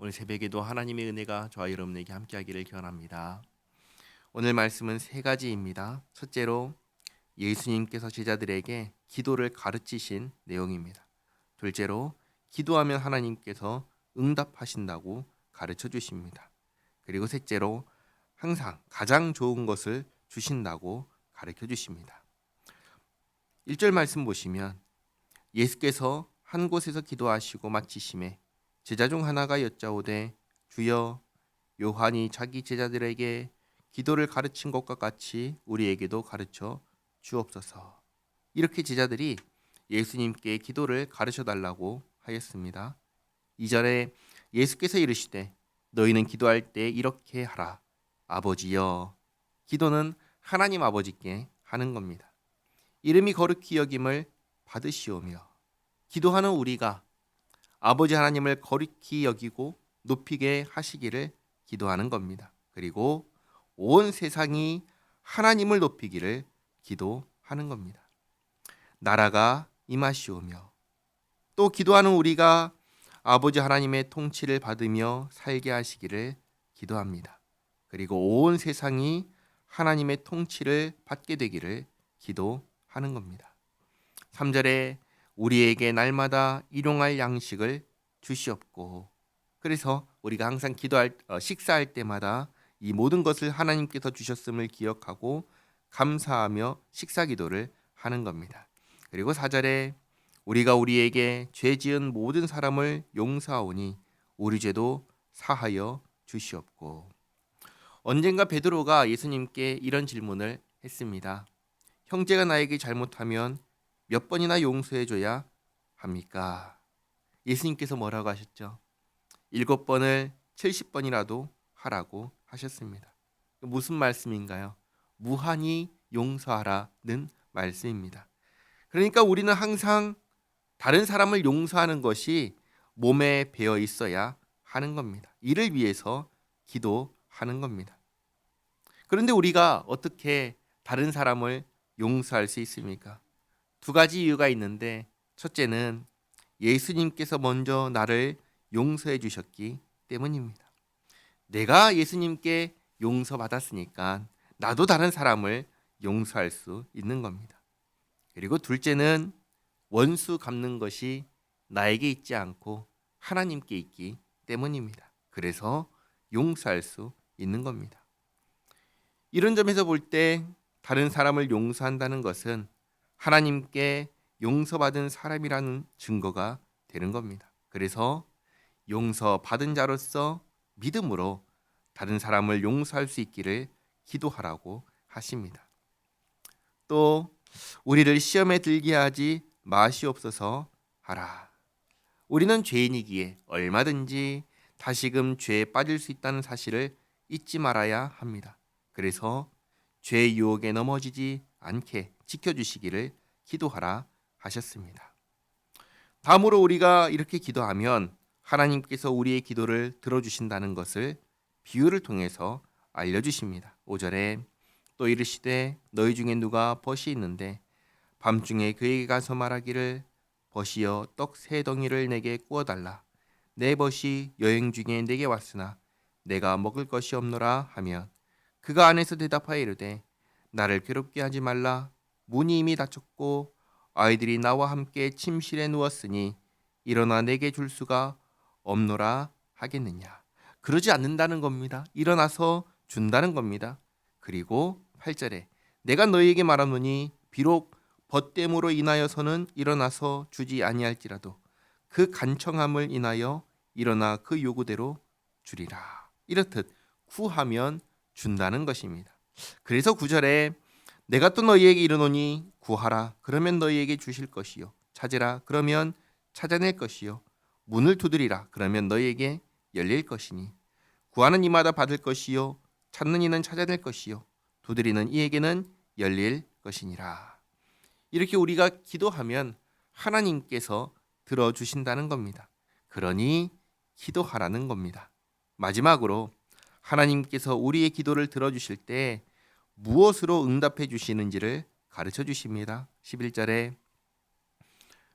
오늘 새벽에도 하나님의 은혜가 저와 여러분에게 함께하기를 기원합니다. 오늘 말씀은 세 가지입니다. 첫째로 예수님께서 제자들에게 기도를 가르치신 내용입니다. 둘째로 기도하면 하나님께서 응답하신다고 가르쳐 주십니다. 그리고 셋째로 항상 가장 좋은 것을 주신다고 가르쳐 주십니다. 1절 말씀 보시면 예수께서 한 곳에서 기도하시고 마치심에 제자 중 하나가 여짜오되 주여 요한이 자기 제자들에게 기도를 가르친 것과 같이 우리에게도 가르쳐 주옵소서. 이렇게 제자들이 예수님께 기도를 가르쳐 달라고 하였습니다. 2절에 예수께서 이르시되 너희는 기도할 때 이렇게 하라. 아버지여. 기도는 하나님 아버지께 하는 겁니다. 이름이 거룩히 여김을 받으시오며. 기도하는 우리가 아버지 하나님을 거룩히 여기고 높이게 하시기를 기도하는 겁니다. 그리고 온 세상이 하나님을 높이기를 기도하는 겁니다. 나라가 임하시오며. 또 기도하는 우리가 아버지 하나님의 통치를 받으며 살게 하시기를 기도합니다. 그리고 온 세상이 하나님의 통치를 받게 되기를 기도하는 겁니다. 3절에 우리에게 날마다 일용할 양식을 주시옵고. 그래서 우리가 항상 식사할 때마다 이 모든 것을 하나님께서 주셨음을 기억하고 감사하며 식사 기도를 하는 겁니다. 그리고 4절에 우리가 우리에게 죄 지은 모든 사람을 용서하오니 우리 죄도 사하여 주시옵고. 언젠가 베드로가 예수님께 이런 질문을 했습니다. 형제가 나에게 잘못하면 몇 번이나 용서해 줘야 합니까? 예수님께서 뭐라고 하셨죠? 7번을 70번이라도 하라고 하셨습니다. 무슨 말씀인가요? 무한히 용서하라는 말씀입니다. 그러니까 우리는 항상 다른 사람을 용서하는 것이 몸에 배어 있어야 하는 겁니다. 이를 위해서 기도하는 겁니다. 그런데 우리가 어떻게 다른 사람을 용서할 수 있습니까? 두 가지 이유가 있는데, 첫째는 예수님께서 먼저 나를 용서해 주셨기 때문입니다. 내가 예수님께 용서받았으니까 나도 다른 사람을 용서할 수 있는 겁니다. 그리고 둘째는 원수 갚는 것이 나에게 있지 않고 하나님께 있기 때문입니다. 그래서 용서할 수 있는 겁니다. 이런 점에서 볼 때 다른 사람을 용서한다는 것은 하나님께 용서받은 사람이라는 증거가 되는 겁니다. 그래서 용서받은 자로서 믿음으로 다른 사람을 용서할 수 있기를 기도하라고 하십니다. 또 우리를 시험에 들게 하지 마시옵소서 하라. 우리는 죄인이기에 얼마든지 다시금 죄에 빠질 수 있다는 사실을 잊지 말아야 합니다. 그래서 죄의 유혹에 넘어지지 않게 지켜주시기를 기도하라 하셨습니다. 다음으로 우리가 이렇게 기도하면 하나님께서 우리의 기도를 들어주신다는 것을 비유를 통해서 알려주십니다. 5절에 또 이르시되 너희 중에 누가 벗이 있는데 밤중에 그에게 가서 말하기를 벗이여 떡 3덩이를 내게 구워달라. 내 벗이 여행 중에 내게 왔으나 내가 먹을 것이 없노라 하면 그가 안에서 대답하여 이르되 나를 괴롭게 하지 말라. 문이 이미 닫혔고 아이들이 나와 함께 침실에 누웠으니 일어나 내게 줄 수가 없노라 하겠느냐. 그러지 않는다는 겁니다. 일어나서 준다는 겁니다. 그리고 8절에 내가 너희에게 말하노니 비록 벗됨으로 인하여서는 일어나서 주지 아니할지라도 그 간청함을 인하여 일어나 그 요구대로 주리라. 이렇듯 구하면 준다는 것입니다. 그래서 9절에 내가 또 너희에게 이르노니 구하라 그러면 너희에게 주실 것이요 찾으라 그러면 찾아낼 것이요 문을 두드리라 그러면 너희에게 열릴 것이니 구하는 이마다 받을 것이요 찾는 이는 찾아낼 것이요 두드리는 이에게는 열릴 것이니라. 이렇게 우리가 기도하면 하나님께서 들어주신다는 겁니다. 그러니 기도하라는 겁니다. 마지막으로 하나님께서 우리의 기도를 들어주실 때 무엇으로 응답해 주시는지를 가르쳐 주십니다. 11절에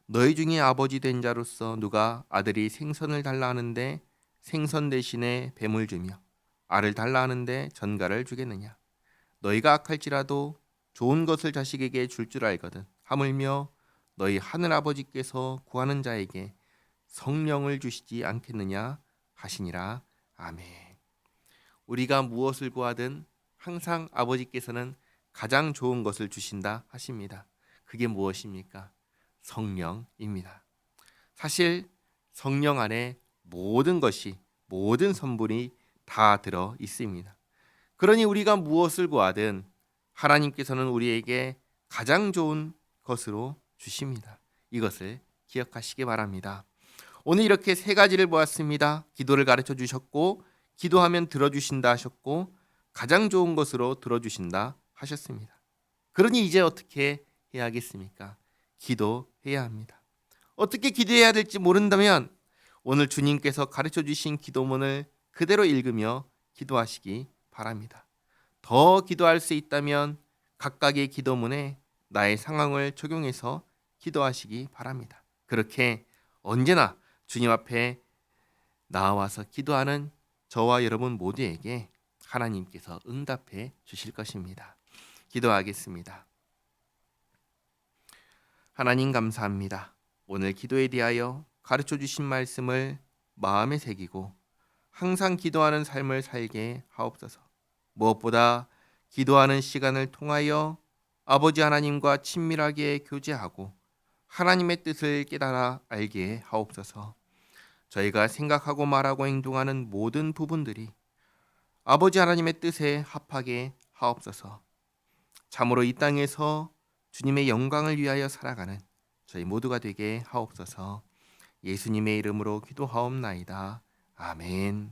너희 중에 아버지 된 자로서 누가 아들이 생선을 달라 하는데 생선 대신에 뱀을 주며 알을 달라 하는데 전갈을 주겠느냐? 너희가 악할지라도 좋은 것을 자식에게 줄 줄 알거든. 하물며 너희 하늘 아버지께서 구하는 자에게 성령을 주시지 않겠느냐 하시니라. 아멘. 우리가 무엇을 구하든 항상 아버지께서는 가장 좋은 것을 주신다 하십니다. 그게 무엇입니까? 성령입니다. 사실 성령 안에 모든 것이, 모든 선물이 다 들어 있습니다. 그러니 우리가 무엇을 구하든 하나님께서는 우리에게 가장 좋은 것으로 주십니다. 이것을 기억하시기 바랍니다. 오늘 이렇게 세 가지를 보았습니다. 기도를 가르쳐 주셨고, 기도하면 들어주신다 하셨고, 가장 좋은 것으로 들어주신다 하셨습니다. 그러니 이제 어떻게 해야 하겠습니까? 기도해야 합니다. 어떻게 기도해야 될지 모른다면 오늘 주님께서 가르쳐 주신 기도문을 그대로 읽으며 기도하시기 바랍니다. 더 기도할 수 있다면 각각의 기도문에 나의 상황을 적용해서 기도하시기 바랍니다. 그렇게 언제나 주님 앞에 나와서 기도하는 저와 여러분 모두에게 하나님께서 응답해 주실 것입니다. 기도하겠습니다. 하나님 감사합니다. 오늘 기도에 대하여 가르쳐 주신 말씀을 마음에 새기고 항상 기도하는 삶을 살게 하옵소서. 무엇보다 기도하는 시간을 통하여 아버지 하나님과 친밀하게 교제하고 하나님의 뜻을 깨달아 알게 하옵소서. 저희가 생각하고 말하고 행동하는 모든 부분들이 아버지 하나님의 뜻에 합하게 하옵소서. 참으로 이 땅에서 주님의 영광을 위하여 살아가는 저희 모두가 되게 하옵소서. 예수님의 이름으로 기도하옵나이다. 아멘.